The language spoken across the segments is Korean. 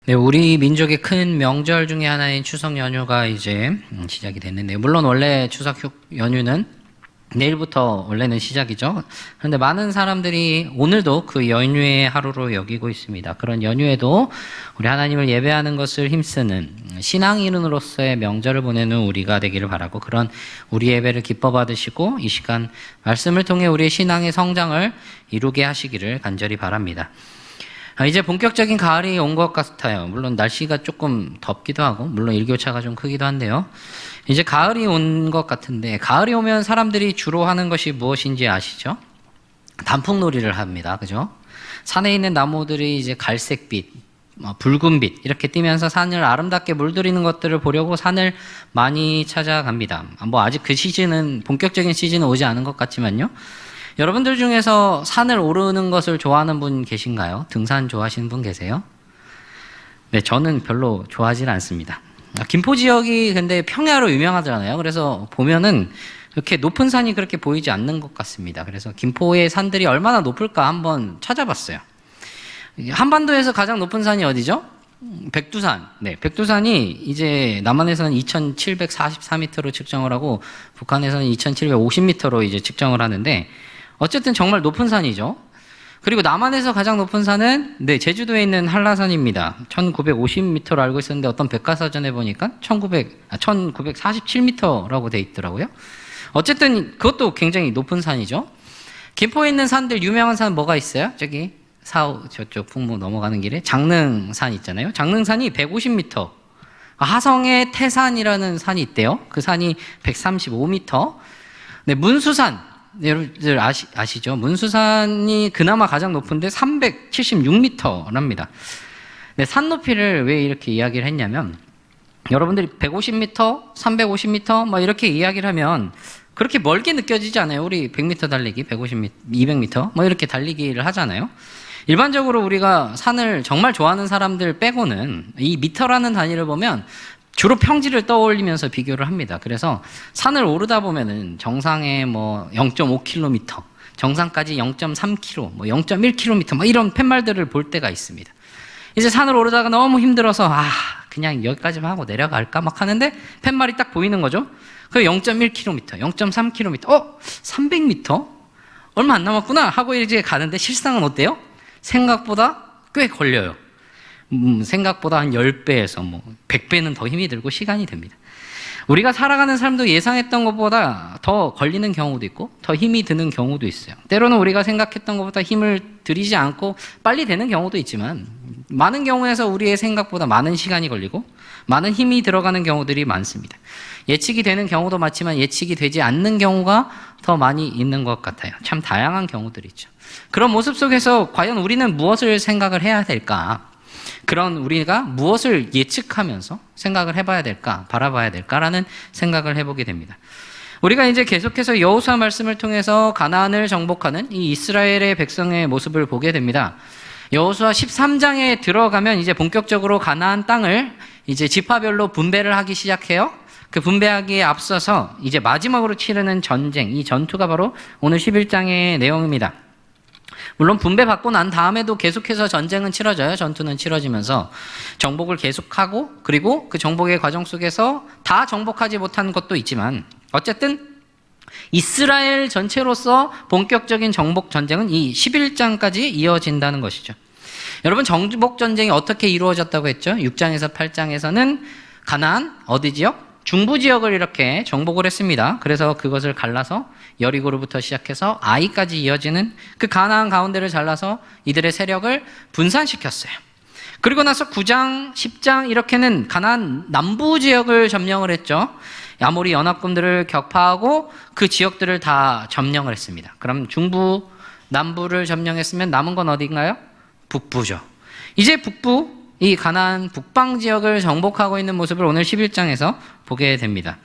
네, 우리 민족의 큰 명절 중에 하나인 추석 연휴가 이제 시작이 됐는데요. 물론 원래 추석 연휴는 내일부터 원래는 시작이죠. 그런데 많은 사람들이 오늘도 그 연휴의 하루로 여기고 있습니다. 그런 연휴에도 우리 하나님을 예배하는 것을 힘쓰는 신앙인으로서의 명절을 보내는 우리가 되기를 바라고, 그런 우리 예배를 기뻐 받으시고 이 시간 말씀을 통해 우리의 신앙의 성장을 이루게 하시기를 간절히 바랍니다. 이제 본격적인 가을이 온 것 같아요. 물론 날씨가 조금 덥기도 하고, 물론 일교차가 좀 크기도 한데요. 이제 가을이 온 것 같은데, 가을이 오면 사람들이 주로 하는 것이 무엇인지 아시죠? 단풍놀이를 합니다. 그죠? 산에 있는 나무들이 이제 갈색빛, 붉은빛 이렇게 띠면서 산을 아름답게 물들이는 것들을 보려고 산을 많이 찾아갑니다. 아직 그 시즌은, 본격적인 시즌은 오지 않은 것 같지만요. 여러분들 중에서 산을 오르는 것을 좋아하는 분 계신가요? 등산 좋아하시는 분 계세요? 네, 저는 별로 좋아하지 않습니다. 김포 지역이 근데 평야로 유명하잖아요. 그래서 보면은 이렇게 높은 산이 그렇게 보이지 않는 것 같습니다. 그래서 김포의 산들이 얼마나 높을까 한번 찾아봤어요. 한반도에서 가장 높은 산이 어디죠? 백두산. 네, 백두산이 이제 남한에서는 2,744m로 측정을 하고 북한에서는 2,750m로 이제 측정을 하는데, 어쨌든 정말 높은 산이죠. 그리고 남한에서 가장 높은 산은 제주도에 있는 한라산입니다. 1950m로 알고 있었는데 어떤 백과사전에 보니까 1947m라고 돼 있더라고요. 어쨌든 그것도 굉장히 높은 산이죠. 김포에 있는 산들, 유명한 산 뭐가 있어요? 저기 저쪽 풍무 넘어가는 길에 장능산 있잖아요. 장능산이 150m. 하성의 태산이라는 산이 있대요. 그 산이 135m. 네, 문수산. 여러분들 아시죠? 문수산이 그나마 가장 높은데 376m랍니다. 네, 산 높이를 왜 이렇게 이야기를 했냐면, 여러분들이 150m, 350m 이렇게 이야기를 하면 그렇게 멀게 느껴지지 않아요. 우리 100m 달리기, 150m, 200m 이렇게 달리기를 하잖아요. 일반적으로 우리가 산을 정말 좋아하는 사람들 빼고는 이 미터라는 단위를 보면 주로 평지를 떠올리면서 비교를 합니다. 그래서 산을 오르다 보면은 정상에 0.5km, 정상까지 0.3km, 0.1km 이런 팻말들을 볼 때가 있습니다. 이제 산을 오르다가 너무 힘들어서 그냥 여기까지만 하고 내려갈까 하는데 팻말이 딱 보이는 거죠. 그 0.1km, 0.3km, 300m? 얼마 안 남았구나 하고 이제 가는데, 실상은 어때요? 생각보다 꽤 걸려요. 생각보다 한 10배에서 100배는 더 힘이 들고 시간이 됩니다. 우리가 살아가는 삶도 예상했던 것보다 더 걸리는 경우도 있고 더 힘이 드는 경우도 있어요. 때로는 우리가 생각했던 것보다 힘을 들이지 않고 빨리 되는 경우도 있지만, 많은 경우에서 우리의 생각보다 많은 시간이 걸리고 많은 힘이 들어가는 경우들이 많습니다. 예측이 되는 경우도 많지만 예측이 되지 않는 경우가 더 많이 있는 것 같아요. 참 다양한 경우들이 있죠. 그런 모습 속에서 과연 우리는 무엇을 생각을 해야 될까? 그런 우리가 무엇을 예측하면서 생각을 해봐야 될까, 바라봐야 될까라는 생각을 해보게 됩니다. 우리가 이제 계속해서 여호수아 말씀을 통해서 가나안을 정복하는 이 이스라엘의 백성의 모습을 보게 됩니다. 여호수아 13장에 들어가면 이제 본격적으로 가나안 땅을 이제 지파별로 분배를 하기 시작해요. 그 분배하기에 앞서서 이제 마지막으로 치르는 전쟁, 이 전투가 바로 오늘 11장의 내용입니다. 물론 분배받고 난 다음에도 계속해서 전쟁은 치러져요. 전투는 치러지면서 정복을 계속하고, 그리고 그 정복의 과정 속에서 다 정복하지 못한 것도 있지만, 어쨌든 이스라엘 전체로서 본격적인 정복 전쟁은 이 11장까지 이어진다는 것이죠. 여러분, 정복 전쟁이 어떻게 이루어졌다고 했죠? 6장에서 8장에서는 가나안 어디 지역? 중부 지역을 이렇게 정복을 했습니다. 그래서 그것을 갈라서 여리고로부터 시작해서 아이까지 이어지는 그 가나안 가운데를 잘라서 이들의 세력을 분산시켰어요. 그리고 나서 9장, 10장 이렇게는 가나안 남부 지역을 점령을 했죠. 아모리 연합군들을 격파하고 그 지역들을 다 점령을 했습니다. 그럼 중부, 남부를 점령했으면 남은 건 어디인가요? 북부죠. 이제 북부, 이 가나안 북방 지역을 정복하고 있는 모습을 오늘 11장에서 보게 됩니다.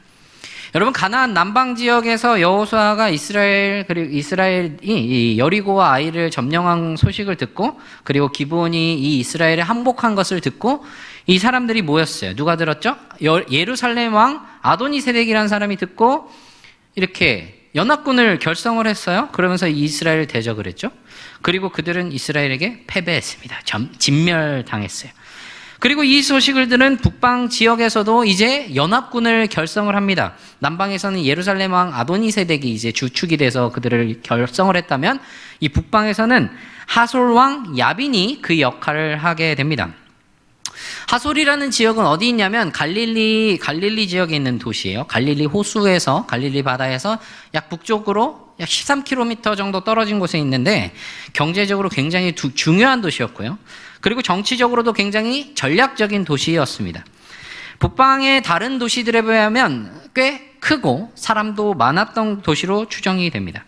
여러분, 가나안 남방 지역에서 여호수아가 이스라엘이 이 여리고와 아이를 점령한 소식을 듣고, 그리고 기브온이 이 이스라엘에 항복한 것을 듣고 이 사람들이 모였어요. 누가 들었죠? 예루살렘 왕 아도니세덱이라는 사람이 듣고 이렇게 연합군을 결성을 했어요. 그러면서 이스라엘을 대적을 했죠. 그리고 그들은 이스라엘에게 패배했습니다. 진멸당했어요. 그리고 이 소식을 들은 북방 지역에서도 이제 연합군을 결성을 합니다. 남방에서는 예루살렘 왕 아도니세덱이 이제 주축이 돼서 그들을 결성을 했다면, 이 북방에서는 하솔 왕 야빈이 그 역할을 하게 됩니다. 하솔이라는 지역은 어디 있냐면 갈릴리 지역에 있는 도시예요. 갈릴리 호수에서, 갈릴리 바다에서 약 북쪽으로 약 13km 정도 떨어진 곳에 있는데, 경제적으로 굉장히 중요한 도시였고요. 그리고 정치적으로도 굉장히 전략적인 도시였습니다. 북방의 다른 도시들에 비하면 꽤 크고 사람도 많았던 도시로 추정이 됩니다.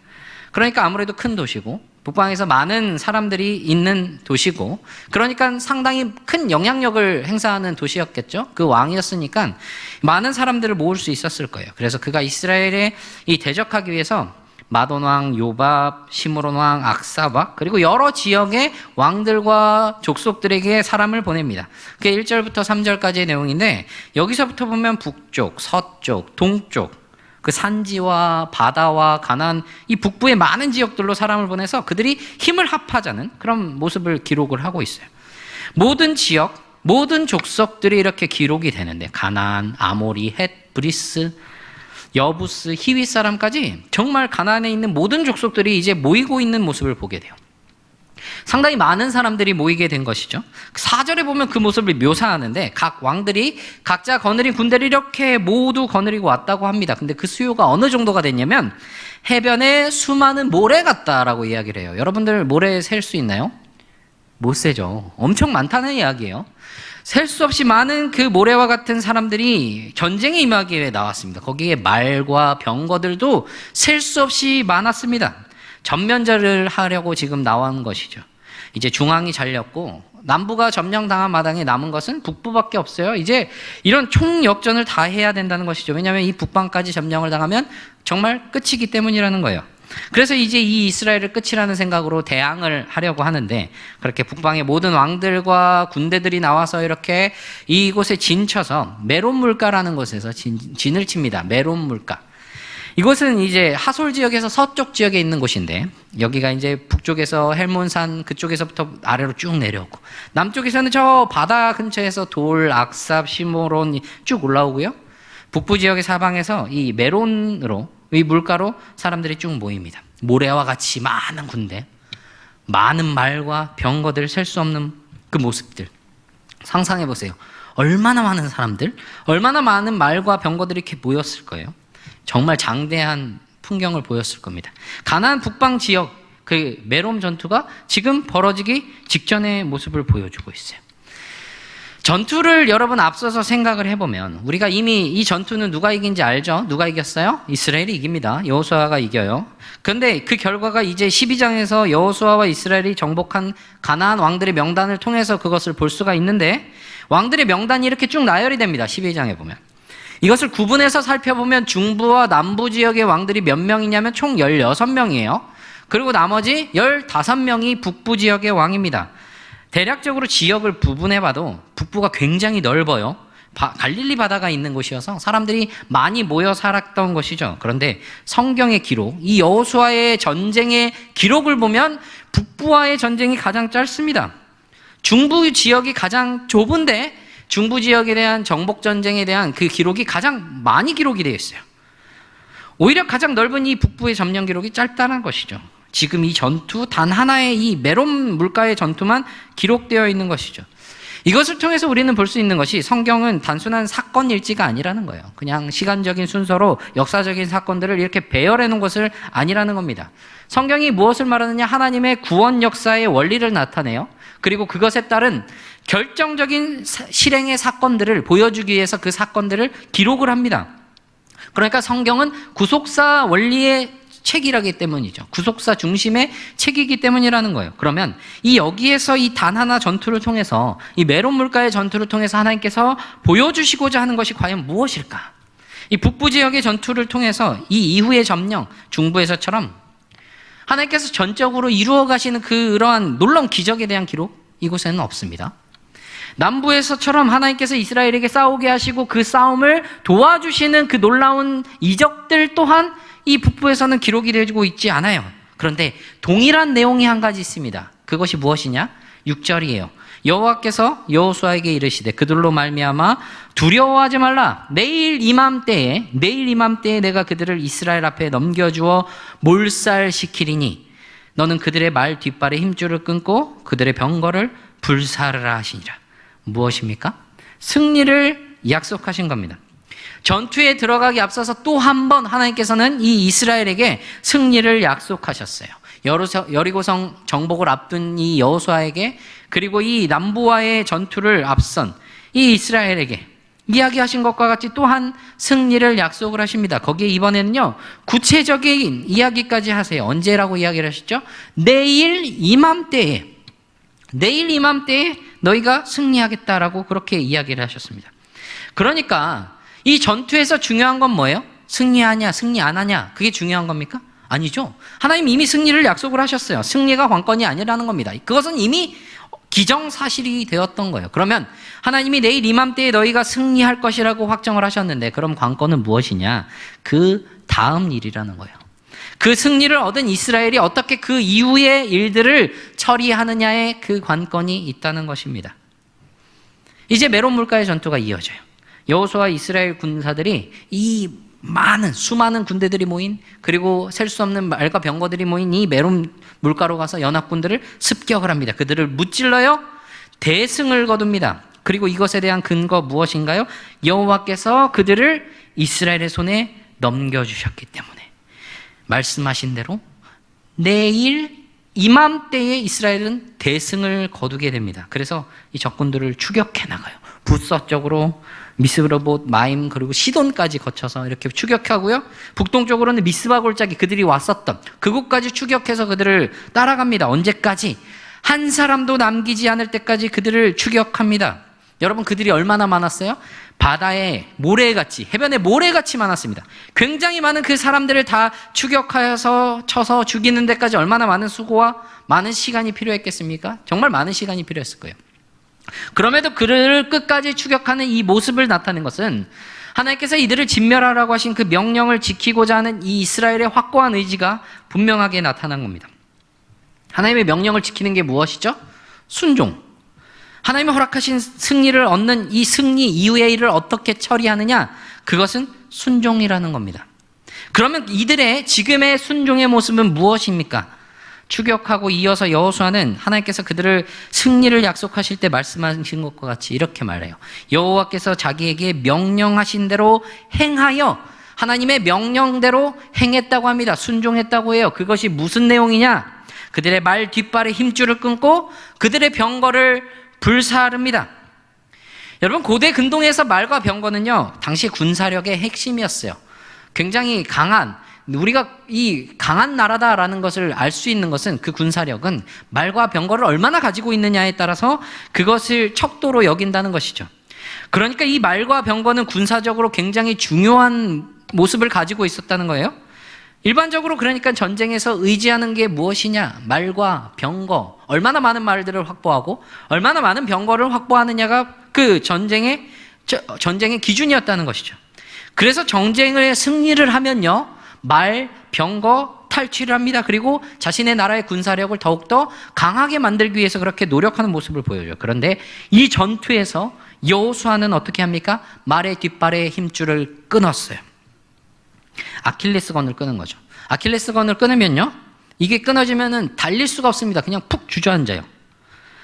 그러니까 아무래도 큰 도시고, 북방에서 많은 사람들이 있는 도시고, 그러니까 상당히 큰 영향력을 행사하는 도시였겠죠. 그 왕이었으니까 많은 사람들을 모을 수 있었을 거예요. 그래서 그가 이스라엘에 대적하기 위해서 마돈 왕 요밥, 시므론 왕 악사박, 그리고 여러 지역의 왕들과 족속들에게 사람을 보냅니다. 그게 1절부터 3절까지의 내용인데, 여기서부터 보면 북쪽, 서쪽, 동쪽, 그 산지와 바다와 가나안, 이 북부의 많은 지역들로 사람을 보내서 그들이 힘을 합하자는 그런 모습을 기록을 하고 있어요. 모든 지역, 모든 족속들이 이렇게 기록이 되는데, 가나안, 아모리, 헷, 브리스, 여부스, 히윗 사람까지 정말 가나안에 있는 모든 족속들이 이제 모이고 있는 모습을 보게 돼요. 상당히 많은 사람들이 모이게 된 것이죠. 4절에 보면 그 모습을 묘사하는데, 각 왕들이 각자 거느린 군대를 이렇게 모두 거느리고 왔다고 합니다. 근데 그 수요가 어느 정도가 됐냐면 해변에 수많은 모래 같다라고 이야기를 해요. 여러분들 모래 셀 수 있나요? 못 세죠. 엄청 많다는 이야기예요. 셀 수 없이 많은 그 모래와 같은 사람들이 전쟁에 임하기 위해 나왔습니다. 거기에 말과 병거들도 셀 수 없이 많았습니다. 전면전을 하려고 지금 나온 것이죠. 이제 중앙이 잘렸고 남부가 점령당한 마당에 남은 것은 북부밖에 없어요. 이제 이런 총역전을 다 해야 된다는 것이죠. 왜냐하면 이 북방까지 점령을 당하면 정말 끝이기 때문이라는 거예요. 그래서 이제 이 이스라엘을 끝이라는 생각으로 대항을 하려고 하는데, 그렇게 북방의 모든 왕들과 군대들이 나와서 이렇게 이곳에 진쳐서 메론 물가라는 곳에서 진을 칩니다. 메론 물가. 이곳은 이제 하솔 지역에서 서쪽 지역에 있는 곳인데, 여기가 이제 북쪽에서 헬몬산 그쪽에서부터 아래로 쭉 내려오고, 남쪽에서는 저 바다 근처에서 돌, 악삽, 시므론 쭉 올라오고요. 북부 지역의 사방에서 이 메론으로, 이 물가로 사람들이 쭉 모입니다. 모래와 같이 많은 군대, 많은 말과 병거들, 셀 수 없는 그 모습들 상상해 보세요. 얼마나 많은 사람들, 얼마나 많은 말과 병거들이 이렇게 모였을 거예요. 정말 장대한 풍경을 보였을 겁니다. 가나안 북방 지역 그 메롬 전투가 지금 벌어지기 직전의 모습을 보여주고 있어요. 전투를 여러분 앞서서 생각을 해보면 우리가 이미 이 전투는 누가 이긴지 알죠? 누가 이겼어요? 이스라엘이 이깁니다. 여호수아가 이겨요. 그런데 그 결과가 이제 12장에서 여호수아와 이스라엘이 정복한 가나안 왕들의 명단을 통해서 그것을 볼 수가 있는데, 왕들의 명단이 이렇게 쭉 나열이 됩니다. 12장에 보면. 이것을 구분해서 살펴보면 중부와 남부 지역의 왕들이 몇 명이냐면 총 16명이에요. 그리고 나머지 15명이 북부 지역의 왕입니다. 대략적으로 지역을 부분해봐도 북부가 굉장히 넓어요. 갈릴리 바다가 있는 곳이어서 사람들이 많이 모여 살았던 것이죠. 그런데 성경의 기록, 이 여호수아의 전쟁의 기록을 보면 북부와의 전쟁이 가장 짧습니다. 중부 지역이 가장 좁은데 중부 지역에 대한 정복 전쟁에 대한 그 기록이 가장 많이 기록이 되어 있어요. 오히려 가장 넓은 이 북부의 점령 기록이 짧다는 것이죠. 지금 이 전투 단 하나의 이 메론 물가의 전투만 기록되어 있는 것이죠. 이것을 통해서 우리는 볼 수 있는 것이 성경은 단순한 사건 일지가 아니라는 거예요. 그냥 시간적인 순서로 역사적인 사건들을 이렇게 배열해 놓은 것을 아니라는 겁니다. 성경이 무엇을 말하느냐? 하나님의 구원 역사의 원리를 나타내요. 그리고 그것에 따른 결정적인 실행의 사건들을 보여주기 위해서 그 사건들을 기록을 합니다. 그러니까 성경은 구속사 원리의 책이라기 때문이죠. 구속사 중심의 책이기 때문이라는 거예요. 그러면 이 여기에서 이 단 하나 전투를 통해서, 이 메론 물가의 전투를 통해서 하나님께서 보여주시고자 하는 것이 과연 무엇일까? 이 북부 지역의 전투를 통해서 이 이후의 점령, 중부에서처럼 하나님께서 전적으로 이루어 가시는 그러한 놀라운 기적에 대한 기록, 이곳에는 없습니다. 남부에서처럼 하나님께서 이스라엘에게 싸우게 하시고 그 싸움을 도와주시는 그 놀라운 이적들 또한 이 북부에서는 기록이 되어지고 있지 않아요. 그런데 동일한 내용이 한 가지 있습니다. 그것이 무엇이냐? 6절이에요. 여호와께서 여호수아에게 이르시되 그들로 말미암아 두려워하지 말라. 내일 이맘때에 내가 그들을 이스라엘 앞에 넘겨주어 몰살시키리니 너는 그들의 말 뒷발에 힘줄을 끊고 그들의 병거를 불사르라 하시니라. 무엇입니까? 승리를 약속하신 겁니다. 전투에 들어가기 앞서서 또 한 번 하나님께서는 이 이스라엘에게 승리를 약속하셨어요. 여리고성 정복을 앞둔 이 여호수아에게, 그리고 이 남부와의 전투를 앞선 이 이스라엘에게 이야기하신 것과 같이 또한 승리를 약속을 하십니다. 거기에 이번에는요, 구체적인 이야기까지 하세요. 언제라고 이야기를 하셨죠? 내일 이맘때에 너희가 승리하겠다라고 그렇게 이야기를 하셨습니다. 그러니까 이 전투에서 중요한 건 뭐예요? 승리하냐 승리 안 하냐, 그게 중요한 겁니까? 아니죠. 하나님 이미 승리를 약속을 하셨어요. 승리가 관건이 아니라는 겁니다. 그것은 이미 기정사실이 되었던 거예요. 그러면 하나님이 내일 이맘때에 너희가 승리할 것이라고 확정을 하셨는데, 그럼 관건은 무엇이냐? 그 다음 일이라는 거예요. 그 승리를 얻은 이스라엘이 어떻게 그 이후의 일들을 처리하느냐에 그 관건이 있다는 것입니다. 이제 메론 물가의 전투가 이어져요. 여호수아와 이스라엘 군사들이 이 수많은 군대들이 모인, 그리고 셀 수 없는 말과 병거들이 모인 이 메론 물가로 가서 연합군들을 습격을 합니다. 그들을 무찔러요. 대승을 거둡니다. 그리고 이것에 대한 근거 무엇인가요? 여호와께서 그들을 이스라엘의 손에 넘겨주셨기 때문에 말씀하신 대로 내일 이맘때에 이스라엘은 대승을 거두게 됩니다. 그래서 이 적군들을 추격해 나가요. 북서쪽으로 미스르봇, 마임, 그리고 시돈까지 거쳐서 이렇게 추격하고요. 북동쪽으로는 미스바 골짜기, 그들이 왔었던 그곳까지 추격해서 그들을 따라갑니다. 언제까지? 한 사람도 남기지 않을 때까지 그들을 추격합니다. 여러분, 그들이 얼마나 많았어요? 바다의 모래같이, 해변의 모래같이 많았습니다. 굉장히 많은 그 사람들을 다 추격하여서 쳐서 죽이는 데까지 얼마나 많은 수고와 많은 시간이 필요했겠습니까? 정말 많은 시간이 필요했을 거예요. 그럼에도 그를 끝까지 추격하는 이 모습을 나타낸 것은 하나님께서 이들을 진멸하라고 하신 그 명령을 지키고자 하는 이 이스라엘의 확고한 의지가 분명하게 나타난 겁니다. 하나님의 명령을 지키는 게 무엇이죠? 순종. 하나님이 허락하신 승리를 얻는 이 승리 이후의 일을 어떻게 처리하느냐? 그것은 순종이라는 겁니다. 그러면 이들의 지금의 순종의 모습은 무엇입니까? 추격하고 이어서 여호수아는 하나님께서 그들을 승리를 약속하실 때 말씀하신 것과 같이 이렇게 말해요. 여호와께서 자기에게 명령하신 대로 행하여, 하나님의 명령대로 행했다고 합니다. 순종했다고 해요. 그것이 무슨 내용이냐? 그들의 말 뒷발에 힘줄을 끊고 그들의 병거를 불사릅니다. 여러분, 고대 근동에서 말과 병거는요, 당시 군사력의 핵심이었어요. 굉장히 강한, 우리가 이 강한 나라다라는 것을 알 수 있는 것은, 그 군사력은 말과 병거를 얼마나 가지고 있느냐에 따라서 그것을 척도로 여긴다는 것이죠. 그러니까 이 말과 병거는 군사적으로 굉장히 중요한 모습을 가지고 있었다는 거예요. 일반적으로 그러니까 전쟁에서 의지하는 게 무엇이냐? 말과 병거, 얼마나 많은 말들을 확보하고 얼마나 많은 병거를 확보하느냐가 그 전쟁의 기준이었다는 것이죠. 그래서 전쟁을 승리를 하면요, 말, 병거 탈취를 합니다. 그리고 자신의 나라의 군사력을 더욱더 강하게 만들기 위해서 그렇게 노력하는 모습을 보여줘요. 그런데 이 전투에서 여호수아는 어떻게 합니까? 말의 뒷발에 힘줄을 끊었어요. 아킬레스건을 끊은 거죠. 아킬레스건을 끊으면요, 이게 끊어지면은 달릴 수가 없습니다. 그냥 푹 주저앉아요.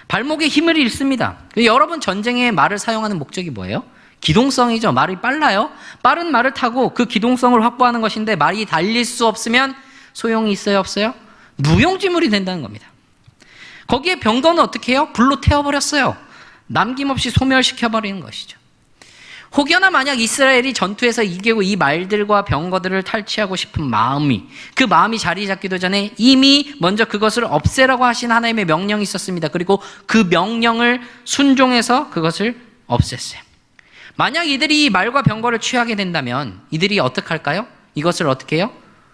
발목에 힘을 잃습니다. 여러분, 전쟁에 말을 사용하는 목적이 뭐예요? 기동성이죠. 말이 빨라요. 빠른 말을 타고 그 기동성을 확보하는 것인데, 말이 달릴 수 없으면 소용이 있어요, 없어요? 무용지물이 된다는 겁니다. 거기에 병거는 어떻게 해요? 불로 태워버렸어요. 남김없이 소멸시켜버리는 것이죠. 혹여나 만약 이스라엘이 전투에서 이기고 이 말들과 병거들을 탈취하고 싶은 그 마음이 자리 잡기도 전에 이미 먼저 그것을 없애라고 하신 하나님의 명령이 있었습니다. 그리고 그 명령을 순종해서 그것을 없앴어요. 만약 이들이 이 말과 병거를 취하게 된다면 이들이 어떻게 할까요? 이것을 어떻게 해요?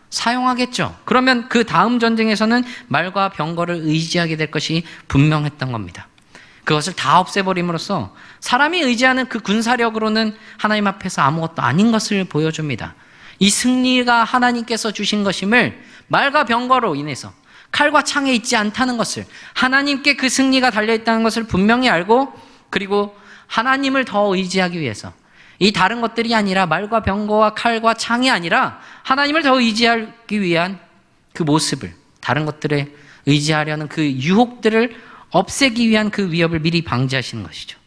사용하겠죠. 그러면 그 다음 전쟁에서는 말과 병거를 의지하게 될 것이 분명했던 겁니다. 그것을 다 없애버림으로써 사람이 의지하는 그 군사력으로는 하나님 앞에서 아무것도 아닌 것을 보여줍니다. 이 승리가 하나님께서 주신 것임을 말과 병거로 인해서, 칼과 창에 있지 않다는 것을, 하나님께 그 승리가 달려있다는 것을 분명히 알고, 그리고 하나님을 더 의지하기 위해서, 이 다른 것들이 아니라 말과 병거와 칼과 창이 아니라 하나님을 더 의지하기 위한 그 모습을, 다른 것들에 의지하려는 그 유혹들을 없애기 위한 그 위협을 미리 방지하시는 것이죠.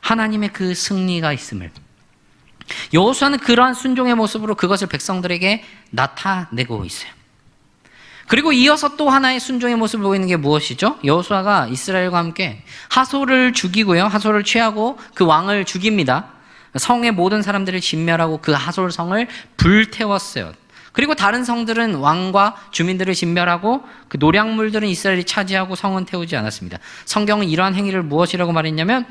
하나님의 그 승리가 있음을, 여호수아는 그러한 순종의 모습으로 그것을 백성들에게 나타내고 있어요. 그리고 이어서 또 하나의 순종의 모습을 보이는 게 무엇이죠? 여호수아가 이스라엘과 함께 하솔을 죽이고요, 하솔을 취하고 그 왕을 죽입니다. 성의 모든 사람들을 진멸하고 그 하솔 성을 불태웠어요. 그리고 다른 성들은 왕과 주민들을 진멸하고 그 노략물들은 이스라엘이 차지하고 성은 태우지 않았습니다. 성경은 이러한 행위를 무엇이라고 말했냐면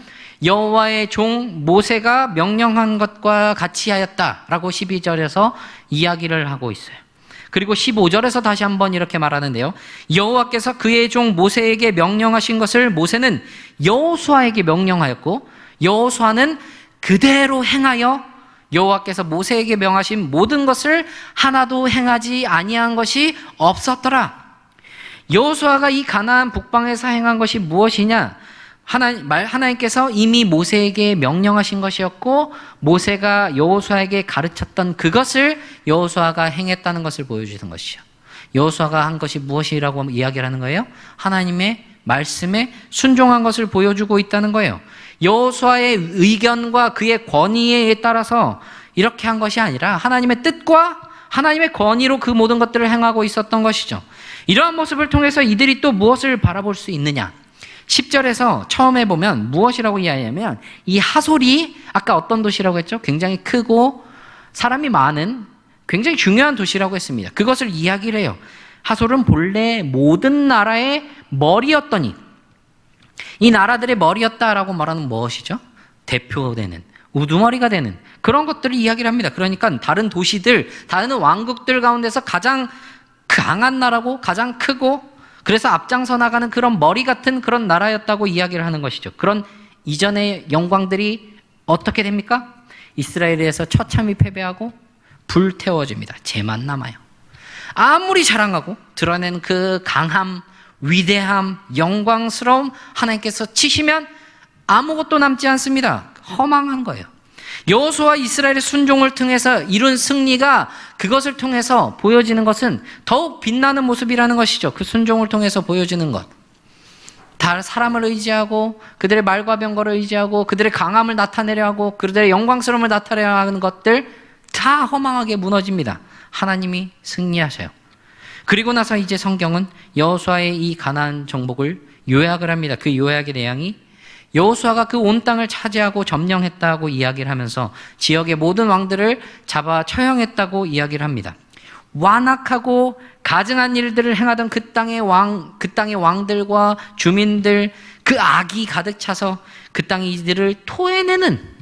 여호와의 종 모세가 명령한 것과 같이 하였다라고 12절에서 이야기를 하고 있어요. 그리고 15절에서 다시 한번 이렇게 말하는데요, 여호와께서 그의 종 모세에게 명령하신 것을 모세는 여호수아에게 명령하였고 여호수아는 그대로 행하여 여호와께서 모세에게 명하신 모든 것을 하나도 행하지 아니한 것이 없었더라. 여호수아가 이 가나안 북방에서 행한 것이 무엇이냐? 하나님께서 이미 모세에게 명령하신 것이었고 모세가 여호수아에게 가르쳤던 그것을 여호수아가 행했다는 것을 보여주는 것이죠. 여호수아가 한 것이 무엇이라고 이야기를 하는 거예요? 하나님의 말씀에 순종한 것을 보여주고 있다는 거예요. 여호수아의 의견과 그의 권위에 따라서 이렇게 한 것이 아니라 하나님의 뜻과 하나님의 권위로 그 모든 것들을 행하고 있었던 것이죠. 이러한 모습을 통해서 이들이 또 무엇을 바라볼 수 있느냐? 10절에서 처음에 보면 무엇이라고 이야기하냐면 이 하솔이 아까 어떤 도시라고 했죠? 굉장히 크고 사람이 많은 굉장히 중요한 도시라고 했습니다. 그것을 이야기를 해요. 하솔은 본래 모든 나라의 머리였더니, 이 나라들의 머리였다라고 말하는 무엇이죠? 대표되는, 우두머리가 되는 그런 것들을 이야기를 합니다. 그러니까 다른 도시들, 다른 왕국들 가운데서 가장 강한 나라고 가장 크고 그래서 앞장서 나가는 그런 머리 같은 그런 나라였다고 이야기를 하는 것이죠. 그런 이전의 영광들이 어떻게 됩니까? 이스라엘에서 처참히 패배하고 불태워집니다. 죄만 남아요. 아무리 자랑하고 드러내는 그 강함, 위대함, 영광스러움 하나님께서 치시면 아무것도 남지 않습니다. 허망한 거예요. 여호수아 이스라엘의 순종을 통해서 이룬 승리가 그것을 통해서 보여지는 것은 더욱 빛나는 모습이라는 것이죠. 그 순종을 통해서 보여지는 것. 다 사람을 의지하고 그들의 말과 병거를 의지하고 그들의 강함을 나타내려 하고 그들의 영광스러움을 나타내려 하는 것들 다 허망하게 무너집니다. 하나님이 승리하셔요. 그리고 나서 이제 성경은 여호수아의 이 가나안 정복을 요약을 합니다. 그 요약의 내용이 여호수아가 그 온 땅을 차지하고 점령했다고 이야기를 하면서 지역의 모든 왕들을 잡아 처형했다고 이야기를 합니다. 완악하고 가증한 일들을 행하던 그 땅의 왕들과 주민들, 그 악이 가득 차서 그 땅이 이들을 토해내는,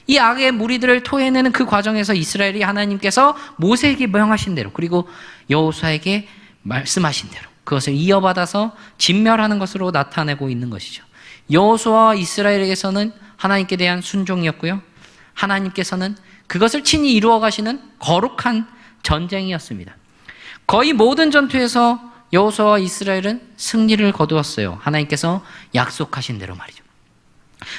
이 악의 무리들을 토해내는 그 과정에서 이스라엘이 하나님께서 모세에게 명하신 대로 그리고 여호수아에게 말씀하신 대로 그것을 이어받아서 진멸하는 것으로 나타내고 있는 것이죠. 여호수아와 이스라엘에게서는 하나님께 대한 순종이었고요, 하나님께서는 그것을 친히 이루어 가시는 거룩한 전쟁이었습니다. 거의 모든 전투에서 여호수아와 이스라엘은 승리를 거두었어요. 하나님께서 약속하신 대로 말이죠.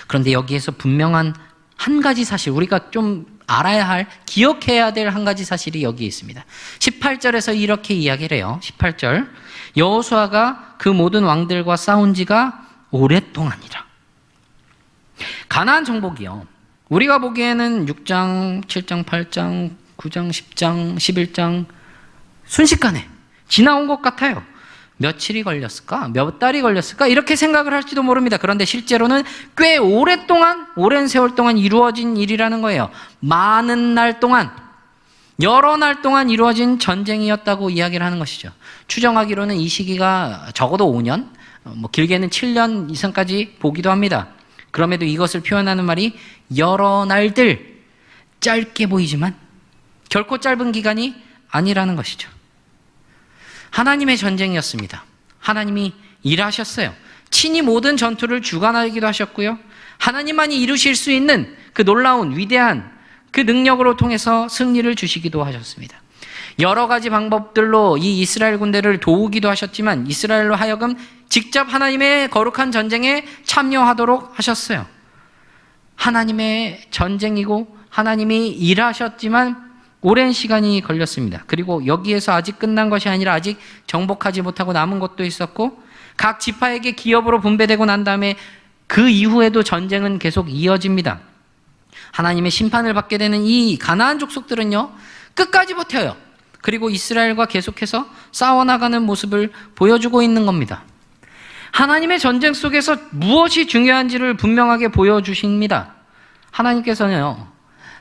그런데 여기에서 분명한 한 가지 사실, 우리가 좀 알아야 할, 기억해야 될 한 가지 사실이 여기 있습니다. 18절에서 이렇게 이야기를 해요. 18절, 여호수아가 그 모든 왕들과 싸운 지가 오랫동안이라. 가나안 정복이요, 우리가 보기에는 6장, 7장, 8장, 9장, 10장, 11장 순식간에 지나온 것 같아요. 며칠이 걸렸을까? 몇 달이 걸렸을까? 이렇게 생각을 할지도 모릅니다. 그런데 실제로는 꽤 오랫동안, 오랜 세월 동안 이루어진 일이라는 거예요. 많은 날 동안, 여러 날 동안 이루어진 전쟁이었다고 이야기를 하는 것이죠. 추정하기로는 이 시기가 적어도 5년, 길게는 7년 이상까지 보기도 합니다. 그럼에도 이것을 표현하는 말이 여러 날들, 짧게 보이지만 결코 짧은 기간이 아니라는 것이죠. 하나님의 전쟁이었습니다. 하나님이 일하셨어요. 친히 모든 전투를 주관하기도 하셨고요, 하나님만이 이루실 수 있는 그 놀라운 위대한 그 능력으로 통해서 승리를 주시기도 하셨습니다. 여러 가지 방법들로 이 이스라엘 군대를 도우기도 하셨지만 이스라엘로 하여금 직접 하나님의 거룩한 전쟁에 참여하도록 하셨어요. 하나님의 전쟁이고 하나님이 일하셨지만 오랜 시간이 걸렸습니다. 그리고 여기에서 아직 끝난 것이 아니라 아직 정복하지 못하고 남은 것도 있었고 각 지파에게 기업으로 분배되고 난 다음에 그 이후에도 전쟁은 계속 이어집니다. 하나님의 심판을 받게 되는 이 가나안 족속들은요, 끝까지 버텨요. 그리고 이스라엘과 계속해서 싸워나가는 모습을 보여주고 있는 겁니다. 하나님의 전쟁 속에서 무엇이 중요한지를 분명하게 보여주십니다. 하나님께서는요,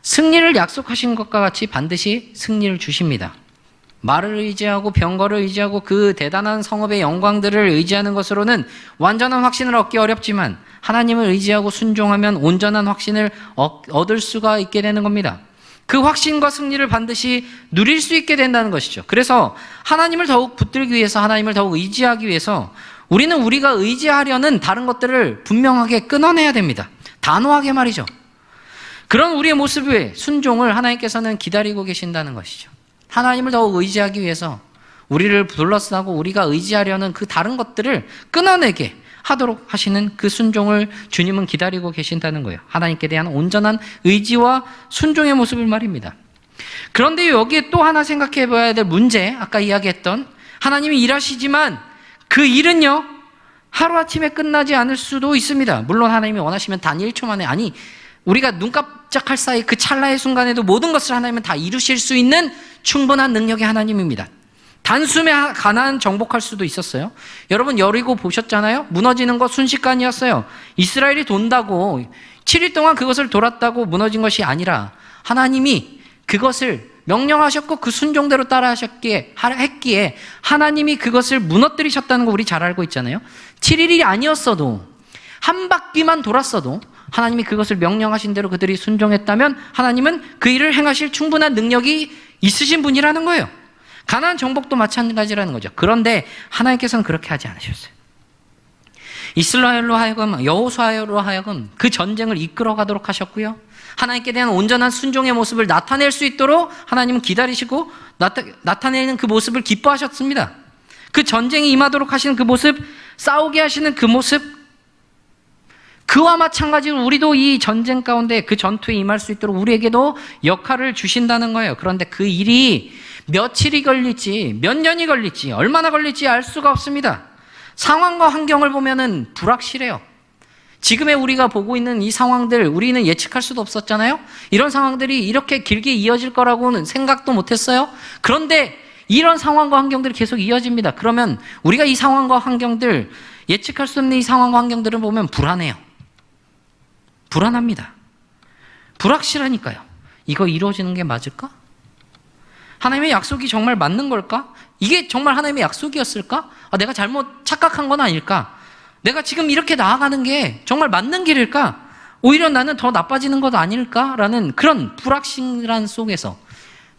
승리를 약속하신 것과 같이 반드시 승리를 주십니다. 말을 의지하고 병거를 의지하고 그 대단한 성읍의 영광들을 의지하는 것으로는 완전한 확신을 얻기 어렵지만 하나님을 의지하고 순종하면 온전한 확신을 얻을 수가 있게 되는 겁니다. 그 확신과 승리를 반드시 누릴 수 있게 된다는 것이죠. 그래서 하나님을 더욱 붙들기 위해서, 하나님을 더욱 의지하기 위해서 우리는 우리가 의지하려는 다른 것들을 분명하게 끊어내야 됩니다. 단호하게 말이죠. 그런 우리의 모습의 순종을 하나님께서는 기다리고 계신다는 것이죠. 하나님을 더욱 의지하기 위해서 우리를 둘러싸고 우리가 의지하려는 그 다른 것들을 끊어내게 하도록 하시는 그 순종을 주님은 기다리고 계신다는 거예요. 하나님께 대한 온전한 의지와 순종의 모습을 말입니다. 그런데 여기에 또 하나 생각해 봐야 될 문제, 아까 이야기했던 하나님이 일하시지만 그 일은요, 하루아침에 끝나지 않을 수도 있습니다. 물론 하나님이 원하시면 단 1초 만에, 아니 우리가 눈 깜짝할 사이 그 찰나의 순간에도 모든 것을 하나님은 다 이루실 수 있는 충분한 능력의 하나님입니다. 단숨에 가나안 정복할 수도 있었어요. 여러분 여리고 보셨잖아요. 무너지는 거 순식간이었어요. 이스라엘이 돈다고 7일 동안 그것을 돌았다고 무너진 것이 아니라 하나님이 그것을 명령하셨고 그 순종대로 따라하셨기에 했기에 하나님이 그것을 무너뜨리셨다는 거 우리 잘 알고 있잖아요. 7일이 아니었어도 한 바퀴만 돌았어도 하나님이 그것을 명령하신 대로 그들이 순종했다면 하나님은 그 일을 행하실 충분한 능력이 있으신 분이라는 거예요. 가나안 정복도 마찬가지라는 거죠. 그런데 하나님께서는 그렇게 하지 않으셨어요. 이스라엘로 하여금, 여호수아로 하여금 그 전쟁을 이끌어 가도록 하셨고요. 하나님께 대한 온전한 순종의 모습을 나타낼 수 있도록 하나님은 기다리시고 나타내는 그 모습을 기뻐하셨습니다. 그 전쟁이 임하도록 하시는 그 모습, 싸우게 하시는 그 모습, 그와 마찬가지로 우리도 이 전쟁 가운데 그 전투에 임할 수 있도록 우리에게도 역할을 주신다는 거예요. 그런데 그 일이 며칠이 걸릴지, 몇 년이 걸릴지, 얼마나 걸릴지 알 수가 없습니다. 상황과 환경을 보면은 불확실해요. 지금의 우리가 보고 있는 이 상황들 우리는 예측할 수도 없었잖아요. 이런 상황들이 이렇게 길게 이어질 거라고는 생각도 못했어요. 그런데 이런 상황과 환경들이 계속 이어집니다. 그러면 우리가 이 상황과 환경들, 예측할 수 없는 이 상황과 환경들을 보면 불안해요. 불안합니다. 불확실하니까요. 이거 이루어지는 게 맞을까? 하나님의 약속이 정말 맞는 걸까? 이게 정말 하나님의 약속이었을까? 내가 잘못 착각한 건 아닐까? 내가 지금 이렇게 나아가는 게 정말 맞는 길일까? 오히려 나는 더 나빠지는 것 아닐까? 라는 그런 불확실한 속에서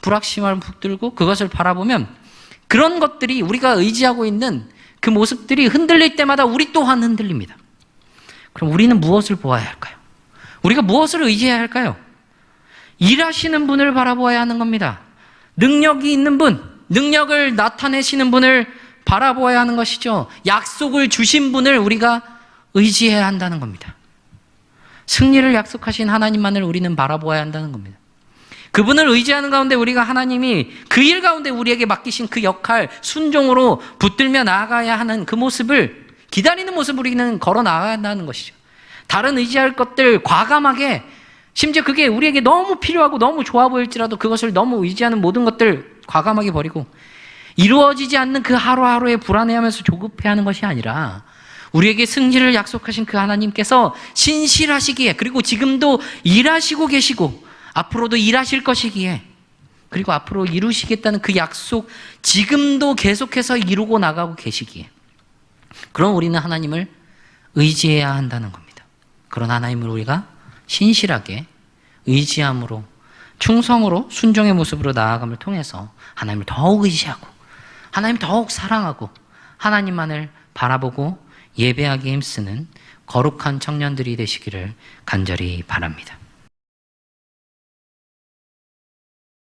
불확실함을 붙들고 그것을 바라보면 그런 것들이 우리가 의지하고 있는 그 모습들이 흔들릴 때마다 우리 또한 흔들립니다. 그럼 우리는 무엇을 보아야 할까요? 우리가 무엇을 의지해야 할까요? 일하시는 분을 바라보아야 하는 겁니다. 능력이 있는 분, 능력을 나타내시는 분을 바라보아야 하는 것이죠. 약속을 주신 분을 우리가 의지해야 한다는 겁니다. 승리를 약속하신 하나님만을 우리는 바라보아야 한다는 겁니다. 그분을 의지하는 가운데 우리가 하나님이 그 일 가운데 우리에게 맡기신 그 역할, 순종으로 붙들며 나아가야 하는 그 모습을, 기다리는 모습을 우리는 걸어 나가야 한다는 것이죠. 다른 의지할 것들 과감하게, 심지어 그게 우리에게 너무 필요하고 너무 좋아 보일지라도 그것을 너무 의지하는 모든 것들 과감하게 버리고 이루어지지 않는 그 하루하루에 불안해하면서 조급해하는 것이 아니라 우리에게 승리를 약속하신 그 하나님께서 신실하시기에, 그리고 지금도 일하시고 계시고 앞으로도 일하실 것이기에, 그리고 앞으로 이루시겠다는 그 약속 지금도 계속해서 이루고 나가고 계시기에, 그럼 우리는 하나님을 의지해야 한다는 겁니다. 그런 하나님을 우리가 신실하게 의지함으로, 충성으로, 순종의 모습으로 나아감을 통해서 하나님을 더욱 의지하고 하나님을 더욱 사랑하고 하나님만을 바라보고 예배하기에 힘쓰는 거룩한 청년들이 되시기를 간절히 바랍니다.